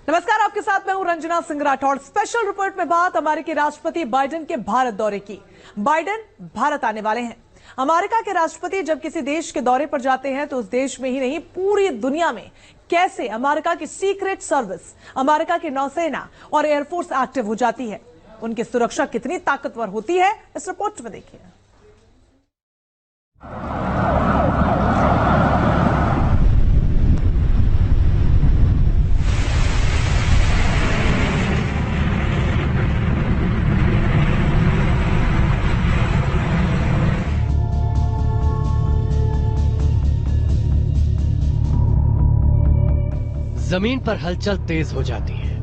नमस्कार, आपके साथ मैं हूं रंजना सिंह राठौड़। स्पेशल रिपोर्ट में बात अमेरिकी राष्ट्रपति बाइडेन के भारत दौरे की। बाइडेन भारत आने वाले हैं। अमेरिका के राष्ट्रपति जब किसी देश के दौरे पर जाते हैं तो उस देश में ही नहीं, पूरी दुनिया में कैसे अमेरिका की सीक्रेट सर्विस, अमेरिका की नौसेना और एयरफोर्स एक्टिव हो जाती है, उनकी सुरक्षा कितनी ताकतवर होती है, इस रिपोर्ट में देखिए। जमीन पर हलचल तेज हो जाती है।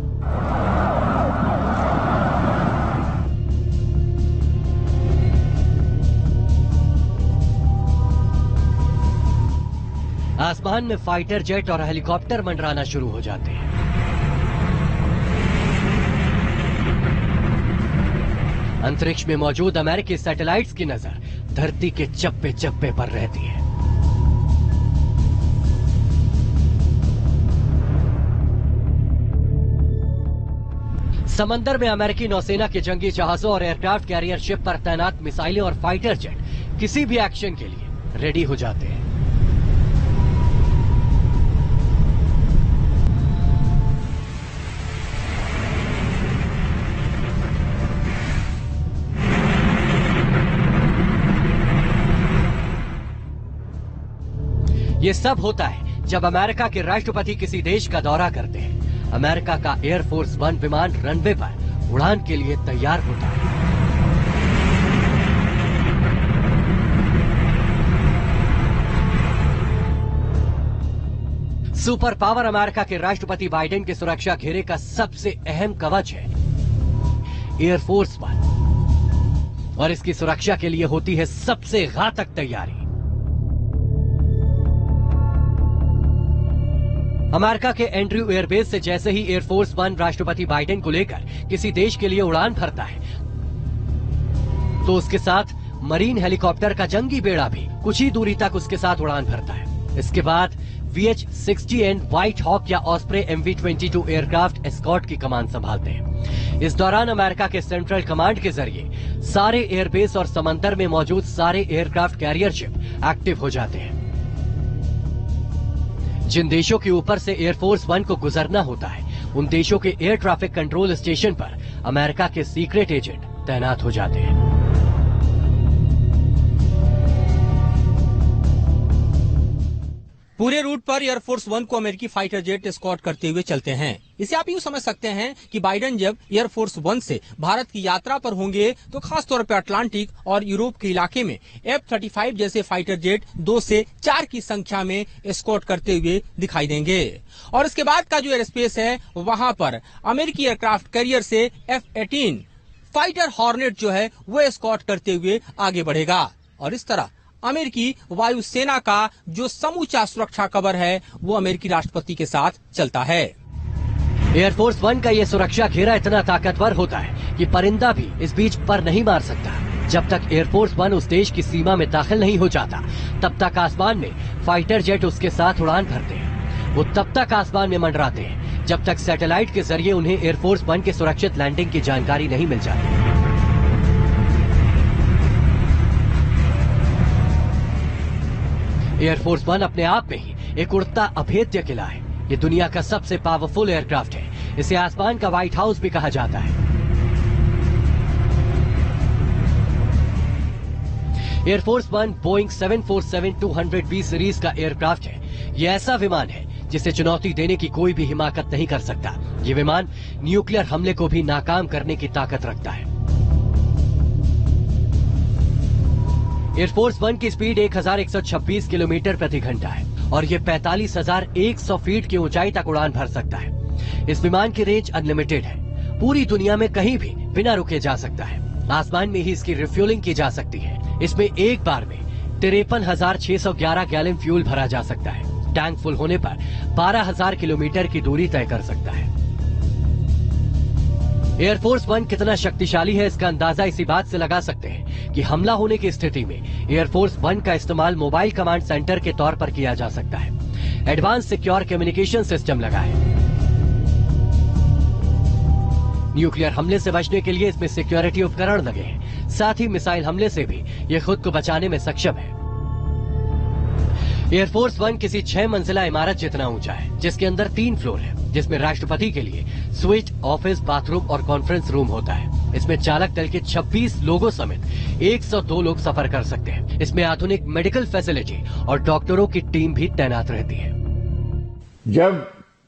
आसमान में फाइटर जेट और हेलीकॉप्टर मंडराना शुरू हो जाते हैं। अंतरिक्ष में मौजूद अमेरिकी सैटेलाइट्स की नजर धरती के चप्पे चप्पे पर रहती है। समंदर में अमेरिकी नौसेना के जंगी जहाजों और एयरक्राफ्ट कैरियर शिप पर तैनात मिसाइलें और फाइटर जेट किसी भी एक्शन के लिए रेडी हो जाते हैं। ये सब होता है जब अमेरिका के राष्ट्रपति किसी देश का दौरा करते हैं। अमेरिका का एयरफोर्स 1 विमान रनवे पर उड़ान के लिए तैयार होता है। सुपर पावर अमेरिका के राष्ट्रपति बाइडेन के सुरक्षा घेरे का सबसे अहम कवच है एयरफोर्स 1, और इसकी सुरक्षा के लिए होती है सबसे घातक तैयारी। अमेरिका के एंड्रयू एयरबेस से जैसे ही एयरफोर्स 1 राष्ट्रपति बाइडेन को लेकर किसी देश के लिए उड़ान भरता है तो उसके साथ मरीन हेलीकॉप्टर का जंगी बेड़ा भी कुछ ही दूरी तक उसके साथ उड़ान भरता है। इसके बाद VH-60N व्हाइट हॉक या ऑस्प्रे MV-22 एयरक्राफ्ट एस्कॉर्ट की कमान संभालते हैं। इस दौरान अमेरिका के सेंट्रल कमांड के जरिए सारे एयरबेस और समंदर में मौजूद सारे एयरक्राफ्ट कैरियर शिप एक्टिव हो जाते हैं। जिन देशों के ऊपर से एयरफोर्स 1 को गुजरना होता है, उन देशों के एयर ट्रैफिक कंट्रोल स्टेशन पर अमेरिका के सीक्रेट एजेंट तैनात हो जाते हैं। पूरे रूट पर एयरफोर्स 1 को अमेरिकी फाइटर जेट एस्कॉर्ट करते हुए चलते हैं। इसे आप यूं समझ सकते हैं कि बाइडेन जब एयरफोर्स 1 से भारत की यात्रा पर होंगे तो खासतौर पर अटलांटिक और यूरोप के इलाके में F-35 जैसे फाइटर जेट 2 से 4 की संख्या में एस्कॉर्ट करते हुए दिखाई देंगे। और इसके बाद का जो एयर स्पेस है वहां पर अमेरिकी एयरक्राफ्ट कैरियर से F-18 फाइटर हॉर्नेट जो है वो एस्कॉर्ट करते हुए आगे बढ़ेगा। और इस तरह अमेरिकी वायुसेना का जो समूचा सुरक्षा कवर है वो अमेरिकी राष्ट्रपति के साथ चलता है। एयरफोर्स 1 का ये सुरक्षा घेरा इतना ताकतवर होता है कि परिंदा भी इस बीच पर नहीं मार सकता। जब तक एयरफोर्स 1 उस देश की सीमा में दाखिल नहीं हो जाता, तब तक आसमान में फाइटर जेट उसके साथ उड़ान भरते हैं। वो तब तक आसमान में मंडराते हैं जब तक सैटेलाइट के जरिए उन्हें एयरफोर्स 1 के सुरक्षित लैंडिंग की जानकारी नहीं मिल जाती। एयरफोर्स 1 अपने आप में ही एक उड़ता अभेद्य किला है। ये दुनिया का सबसे पावरफुल एयरक्राफ्ट है। इसे आसमान का व्हाइट हाउस भी कहा जाता है। एयरफोर्स 1 बोइंग 747-200B सीरीज का एयरक्राफ्ट है। ये ऐसा विमान है जिसे चुनौती देने की कोई भी हिमाकत नहीं कर सकता। ये विमान न्यूक्लियर हमले को भी नाकाम करने की ताकत रखता है। एयरफोर्स 1 की स्पीड 1126 किलोमीटर प्रति घंटा है और ये 45,100 फीट की ऊंचाई तक उड़ान भर सकता है। इस विमान की रेंज अनलिमिटेड है। पूरी दुनिया में कहीं भी बिना रुके जा सकता है। आसमान में ही इसकी रिफ्यूलिंग की जा सकती है। इसमें एक बार में 53,611 गैलन फ्यूल भरा जा सकता है। टैंक फुल होने पर 12,000 किलोमीटर की दूरी तय कर सकता है। एयरफोर्स 1 कितना शक्तिशाली है इसका अंदाजा इसी बात से लगा सकते हैं कि हमला होने की स्थिति में एयरफोर्स 1 का इस्तेमाल मोबाइल कमांड सेंटर के तौर पर किया जा सकता है। एडवांस सिक्योर कम्युनिकेशन सिस्टम लगा है। न्यूक्लियर हमले से बचने के लिए इसमें सिक्योरिटी उपकरण लगे हैं। साथ ही मिसाइल हमले से भी ये खुद को बचाने में सक्षम है। एयरफोर्स 1 किसी 6 मंजिला इमारत जितना ऊंचा है, जिसके अंदर 3 फ्लोर है, जिसमें राष्ट्रपति के लिए स्वीट, ऑफिस, बाथरूम और कॉन्फ्रेंस रूम होता है। इसमें चालक दल के 26 लोगों समेत 102 लोग सफर कर सकते हैं। इसमें आधुनिक मेडिकल फैसिलिटी और डॉक्टरों की टीम भी तैनात रहती है। जब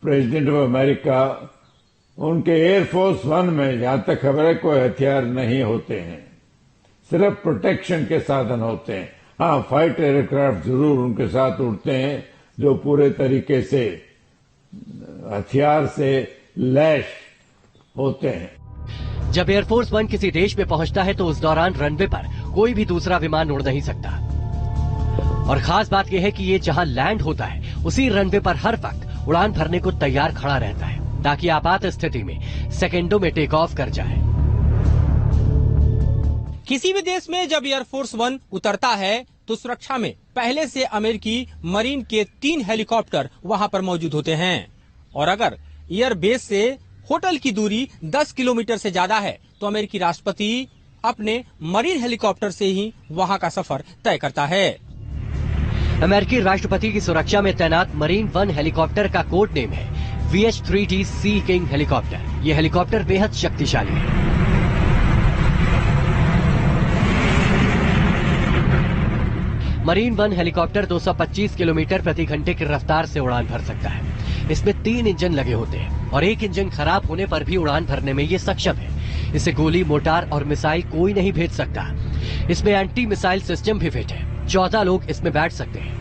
प्रेसिडेंट ऑफ अमेरिका उनके एयरफोर्स 1 में जहां तक खबर है कोई हथियार नहीं होते हैं, सिर्फ प्रोटेक्शन के साधन होते हैं। हाँ, फाइटर एयरक्राफ्ट जरूर उनके साथ उड़ते हैं जो पूरे तरीके से हथियार से लैस होते हैं। जब एयरफोर्स 1 किसी देश में पहुंचता है तो उस दौरान रनवे पर कोई भी दूसरा विमान उड़ नहीं सकता। और खास बात यह है कि ये जहां लैंड होता है उसी रनवे पर हर वक्त उड़ान भरने को तैयार खड़ा रहता है, ताकि आपात स्थिति में सेकेंडों में टेक ऑफ कर जाए। किसी भी देश में जब एयरफोर्स 1 उतरता है तो सुरक्षा में पहले से अमेरिकी मरीन के 3 हेलीकॉप्टर वहां पर मौजूद होते हैं। और अगर एयरबेस से होटल की दूरी 10 किलोमीटर से ज्यादा है तो अमेरिकी राष्ट्रपति अपने मरीन हेलीकॉप्टर से ही वहां का सफर तय करता है। अमेरिकी राष्ट्रपति की सुरक्षा में तैनात मरीन 1 हेलीकॉप्टर का कोड नेम है VH-3D सी किंग हेलीकॉप्टर। ये हेलीकॉप्टर बेहद शक्तिशाली है। मरीन 1 हेलीकॉप्टर 225 किलोमीटर प्रति घंटे की रफ्तार से उड़ान भर सकता है। इसमें 3 इंजन लगे होते हैं और एक इंजन खराब होने पर भी उड़ान भरने में ये सक्षम है। इसे गोली, मोटार और मिसाइल कोई नहीं भेज सकता। इसमें एंटी मिसाइल सिस्टम भी फिट है। 14 लोग इसमें बैठ सकते हैं।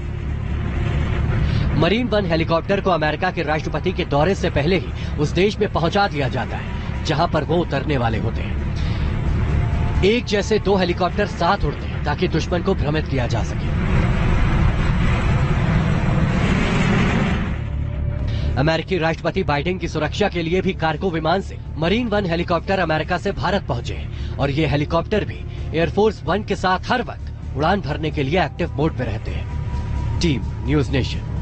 मरीन 1 हेलीकॉप्टर को अमेरिका के राष्ट्रपति के दौरे से पहले ही उस देश में पहुंचा दिया जाता है जहां पर वो उतरने वाले होते हैं। एक जैसे 2 हेलीकॉप्टर साथ उड़ते हैं ताकि दुश्मन को भ्रमित किया जा सके। अमेरिकी राष्ट्रपति बाइडेन की सुरक्षा के लिए भी कार्गो विमान से मरीन 1 हेलीकॉप्टर अमेरिका से भारत पहुंचे और ये हेलीकॉप्टर भी एयरफोर्स 1 के साथ हर वक्त उड़ान भरने के लिए एक्टिव मोड पे रहते हैं। Team news nation.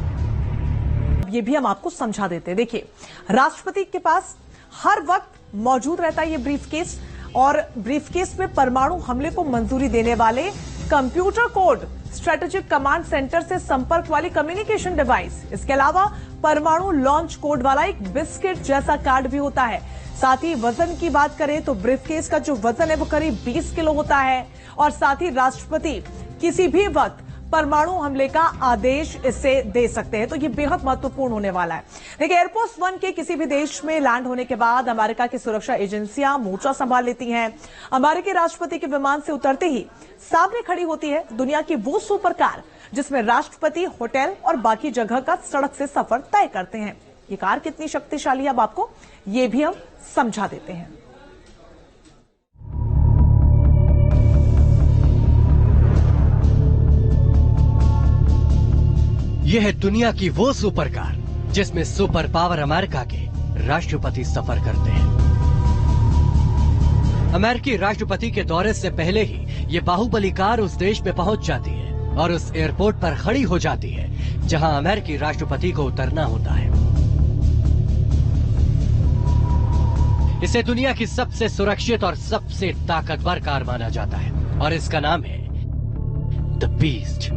ये भी हम आपको समझा देते हैं। देखिए, राष्ट्रपति के पास हर वक्त मौजूद रहता है ये ब्रीफकेस, और ब्रीफकेस में परमाणु हमले को मंजूरी देने वाले computer code, strategic command centre से संपर्क वाली कम्युनिकेशन डिवाइस, इसके अलावा परमाणु लॉन्च कोड वाला एक बिस्किट जैसा कार्ड भी होता है। साथ ही वजन की बात करें तो ब्रीफकेस का जो वजन है वो करीब 20 किलो होता है। और साथ ही राष्ट्रपति किसी भी वक्त परमाणु हमले का आदेश इससे दे सकते हैं, तो ये बेहद महत्वपूर्ण होने वाला है। देखिए, एयरफोर्स 1 के किसी भी देश में लैंड होने के बाद अमेरिका की सुरक्षा एजेंसियां मोर्चा संभाल लेती हैं। अमेरिकी राष्ट्रपति के विमान से उतरते ही सामने खड़ी होती है दुनिया की वो सुपर कार जिसमें राष्ट्रपति होटल और बाकी जगह का सड़क से सफर तय करते हैं। ये कार कितनी शक्तिशाली है अब आपको ये भी हम समझा देते हैं। यह है दुनिया की वो सुपर कार जिसमें सुपर पावर अमेरिका के राष्ट्रपति सफर करते हैं। अमेरिकी राष्ट्रपति के दौरे से पहले ही ये बाहुबली कार उस देश में पहुंच जाती है और उस एयरपोर्ट पर खड़ी हो जाती है जहां अमेरिकी राष्ट्रपति को उतरना होता है। इसे दुनिया की सबसे सुरक्षित और सबसे ताकतवर कार माना जाता है और इसका नाम है द बीस्ट।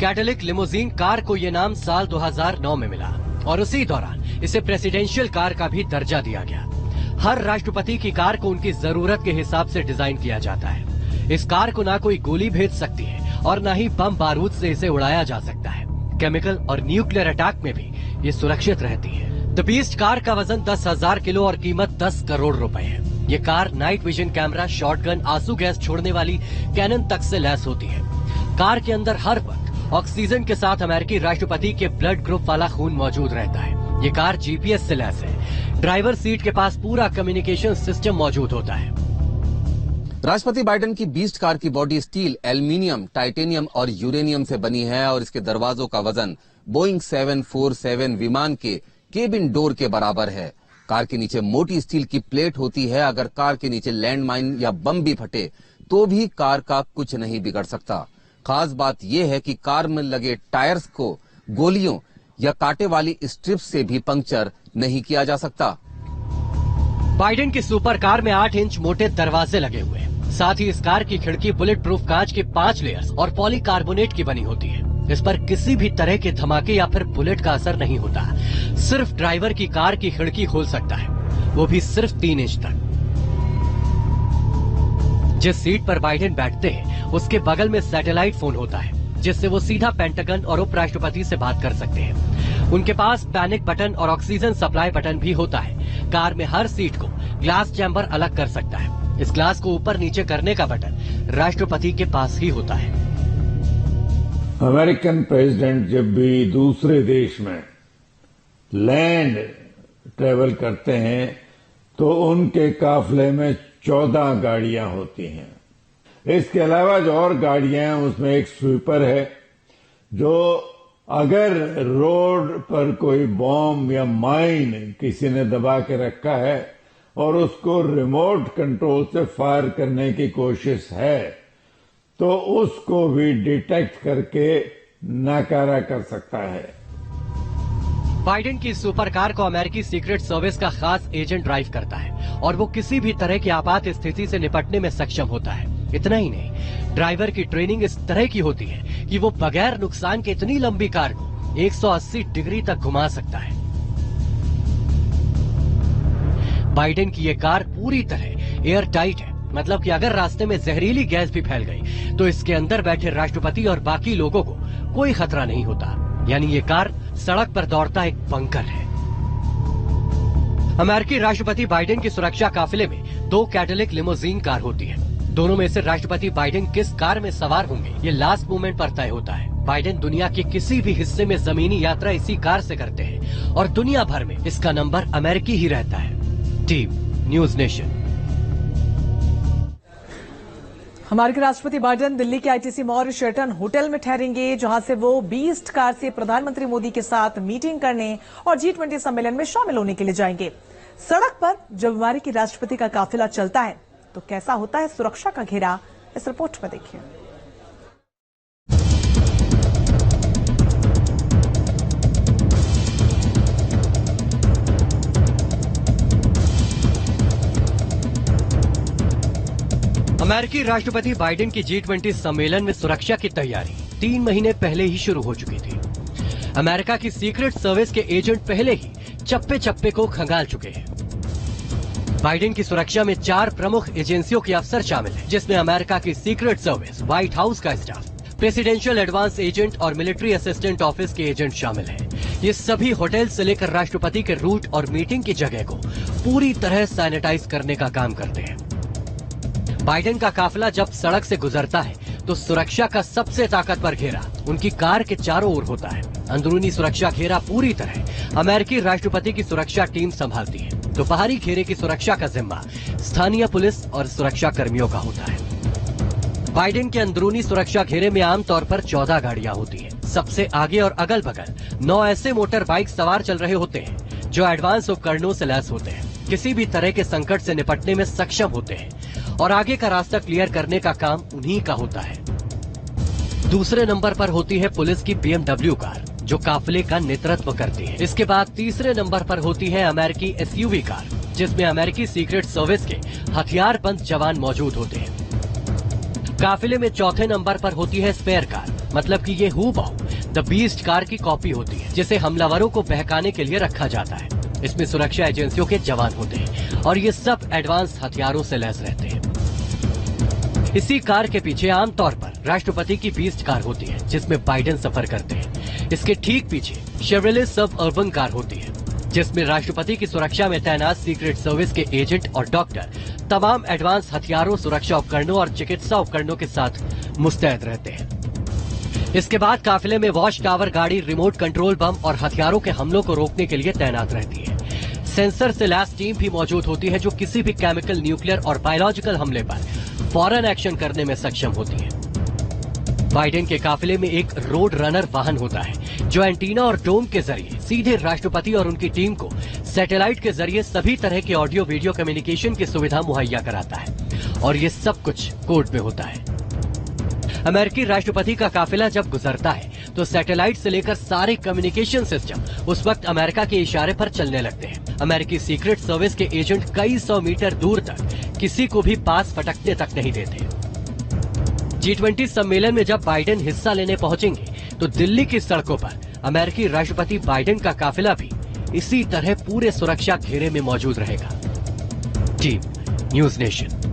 कैटलिक लिमोजीन कार को यह नाम साल 2009 में मिला और उसी दौरान इसे प्रेसिडेंशियल कार का भी दर्जा दिया गया। हर राष्ट्रपति की कार को उनकी जरूरत के हिसाब से डिजाइन किया जाता है। इस कार को ना कोई गोली भेज सकती है और ना ही बम बारूद से इसे उड़ाया जा सकता है। केमिकल और न्यूक्लियर अटैक में भी ये सुरक्षित रहती है। द बीस्ट कार का वजन 10,000 किलो और कीमत 10 करोड़ रुपए है। ये car night vision camera, shotgun, आंसू गैस छोड़ने वाली कैनन तक से लैस होती है। कार के अंदर हर वक्त ऑक्सीजन के साथ अमेरिकी राष्ट्रपति के ब्लड ग्रुप वाला खून मौजूद रहता है। ये कार जीपीएस से लैस है। ड्राइवर सीट के पास पूरा कम्युनिकेशन सिस्टम मौजूद होता है। राष्ट्रपति बाइडेन की बीस्ट कार की बॉडी स्टील, एल्यूमिनियम, टाइटेनियम और यूरेनियम से बनी है और इसके दरवाजों का वजन बोइंग 747 विमान के केबिन डोर के बराबर है। कार के नीचे मोटी स्टील की प्लेट होती है। अगर कार के नीचे लैंडमाइन या बम भी फटे तो भी कार का कुछ नहीं बिगड़ सकता। खास बात यह है कि कार में लगे टायर्स को गोलियों या कांटे वाली स्ट्रिप्स से भी पंक्चर नहीं किया जा सकता। बाइडेन की सुपर कार में 8 इंच मोटे दरवाजे लगे हुए हैं। साथ ही इस कार की खिड़की बुलेट प्रूफ कांच के 5 लेयर्स और पॉलीकार्बोनेट की बनी होती है। इस पर किसी भी तरह के धमाके या फिर बुलेट का असर नहीं होता। सिर्फ ड्राइवर की कार की खिड़की खोल सकता है, वो भी सिर्फ 3 इंच तक। जिस सीट पर बाइडेन बैठते हैं उसके बगल में सैटेलाइट फोन होता है, जिससे वो सीधा पेंटागन और उपराष्ट्रपति से बात कर सकते हैं। उनके पास पैनिक बटन और ऑक्सीजन सप्लाई बटन भी होता है। कार में हर सीट को ग्लास चैम्बर अलग कर सकता है। इस ग्लास को ऊपर नीचे करने का बटन राष्ट्रपति के पास ही होता है। अमेरिकन प्रेसिडेंट जब भी दूसरे देश में लैंड ट्रेवल करते हैं तो उनके काफले में 14 गाड़ियां होती हैं। इसके अलावा जो और गाड़ियां हैं उसमें एक स्वीपर है, जो अगर रोड पर कोई बॉम्ब या माइन किसी ने दबा के रखा है और उसको रिमोट कंट्रोल से फायर करने की कोशिश है तो उसको भी डिटेक्ट करके नाकारा कर सकता है। बाइडेन की सुपर कार को अमेरिकी सीक्रेट सर्विस का खास एजेंट ड्राइव करता है और वो किसी भी तरह की आपात स्थिति से निपटने में सक्षम होता है। इतना ही नहीं, ड्राइवर की ट्रेनिंग इस तरह की होती है कि वो बगैर नुकसान के इतनी लंबी कार को 180 डिग्री तक घुमा सकता है। बाइडेन की ये कार पूरी तरह एयर टाइट है, मतलब कि अगर रास्ते में जहरीली गैस भी फैल गई तो इसके अंदर बैठे राष्ट्रपति और बाकी लोगों को कोई खतरा नहीं होता। यानी ये कार सड़क पर दौड़ता एक बंकर है। अमेरिकी राष्ट्रपति बाइडेन की सुरक्षा काफिले में 2 कैडिलैक लिमोजीन कार होती है। दोनों में से राष्ट्रपति बाइडेन किस कार में सवार होंगे ये लास्ट मोमेंट पर तय होता है। बाइडेन दुनिया के किसी भी हिस्से में जमीनी यात्रा इसी कार से करते हैं और दुनिया भर में इसका नंबर अमेरिकी ही रहता है। Team news nation. अमेरिकी राष्ट्रपति बाइडेन दिल्ली के आईटीसी मॉल शेरटन होटल में ठहरेंगे, जहां से वो बीस्ट कार से प्रधानमंत्री मोदी के साथ मीटिंग करने और G20 सम्मेलन में शामिल होने के लिए जाएंगे। सड़क पर जब अमेरिकी राष्ट्रपति का काफिला चलता है तो कैसा होता है सुरक्षा का घेरा, इस रिपोर्ट में देखिए। अमेरिकी राष्ट्रपति बाइडेन की G20 सम्मेलन में सुरक्षा की तैयारी 3 महीने पहले ही शुरू हो चुकी थी। अमेरिका की सीक्रेट सर्विस के एजेंट पहले ही चप्पे चप्पे को खंगाल चुके हैं। बाइडेन की सुरक्षा में 4 प्रमुख एजेंसियों के अफसर शामिल हैं, जिसमें अमेरिका की सीक्रेट सर्विस, व्हाइट हाउस का स्टाफ, प्रेसिडेंशियल एडवांस एजेंट और मिलिट्री असिस्टेंट ऑफिस के एजेंट शामिल हैं। ये सभी होटल से लेकर राष्ट्रपति के रूट और मीटिंग की जगह को पूरी तरह सैनिटाइज करने का काम करते हैं। बाइडेन का काफिला जब सड़क से गुजरता है तो सुरक्षा का सबसे ताकतवर घेरा उनकी कार के चारों ओर होता है। अंदरूनी सुरक्षा घेरा पूरी तरह अमेरिकी राष्ट्रपति की सुरक्षा टीम संभालती है, तो बाहरी घेरे की सुरक्षा का जिम्मा स्थानीय पुलिस और सुरक्षा कर्मियों का होता है। बाइडेन के अंदरूनी सुरक्षा घेरे में आमतौर पर 14 गाड़ियां होती हैं। सबसे आगे और अगल बगल 9 ऐसे मोटर बाइक सवार चल रहे होते हैं जो एडवांस उपकरणों से लैस होते हैं, किसी भी तरह के संकट से निपटने में सक्षम होते हैं और आगे का रास्ता क्लियर करने का काम उन्हीं का होता है। दूसरे नंबर पर होती है पुलिस की BMW कार, जो काफिले का नेतृत्व करती है। इसके बाद तीसरे नंबर पर होती है अमेरिकी SUV कार, जिसमें अमेरिकी सीक्रेट सर्विस के हथियारबंद जवान मौजूद होते हैं। काफिले में चौथे नंबर पर होती है स्पेयर कार, मतलब कि ये हूबहू द बीस्ट कार की कॉपी होती है, जिसे हमलावरों को बहकाने के लिए रखा जाता है। इसमें सुरक्षा एजेंसियों के जवान होते हैं और ये सब एडवांस हथियारों से लैस रहते हैं। इसी कार के पीछे आमतौर पर राष्ट्रपति की बीस्ट कार होती है, जिसमें बाइडेन सफर करते हैं। इसके ठीक पीछे शेवरले सब अर्बन कार होती है, जिसमें राष्ट्रपति की सुरक्षा में तैनात सीक्रेट सर्विस के एजेंट और डॉक्टर तमाम एडवांस हथियारों, सुरक्षा उपकरणों और चिकित्सा उपकरणों के साथ मुस्तैद रहते हैं। इसके बाद काफिले में वॉच टावर गाड़ी रिमोट कंट्रोल बम और हथियारों के हमलों को रोकने के लिए तैनात रहती है। सेंसर से लैस टीम भी मौजूद होती है, जो किसी भी केमिकल, न्यूक्लियर और बायोलॉजिकल हमले पर फौरन एक्शन करने में सक्षम होती है। बाइडेन के काफिले में एक रोड रनर वाहन होता है, जो एंटीना और डोम के जरिए सीधे राष्ट्रपति और उनकी टीम को सैटेलाइट के जरिए सभी तरह के ऑडियो वीडियो कम्युनिकेशन की सुविधा मुहैया कराता है और ये सब कुछ कोड में होता है। अमेरिकी राष्ट्रपति का काफिला जब गुजरता है तो सैटेलाइट से लेकर सारे कम्युनिकेशन सिस्टम उस वक्त अमेरिका के इशारे पर चलने लगते हैं। अमेरिकी सीक्रेट सर्विस के एजेंट कई 100 मीटर दूर तक किसी को भी पास फटकने तक नहीं देते। G20 सम्मेलन में जब बाइडेन हिस्सा लेने पहुंचेंगे तो दिल्ली की सड़कों पर अमेरिकी राष्ट्रपति बाइडेन का काफिला भी इसी तरह पूरे सुरक्षा घेरे में मौजूद रहेगा। Team news nation.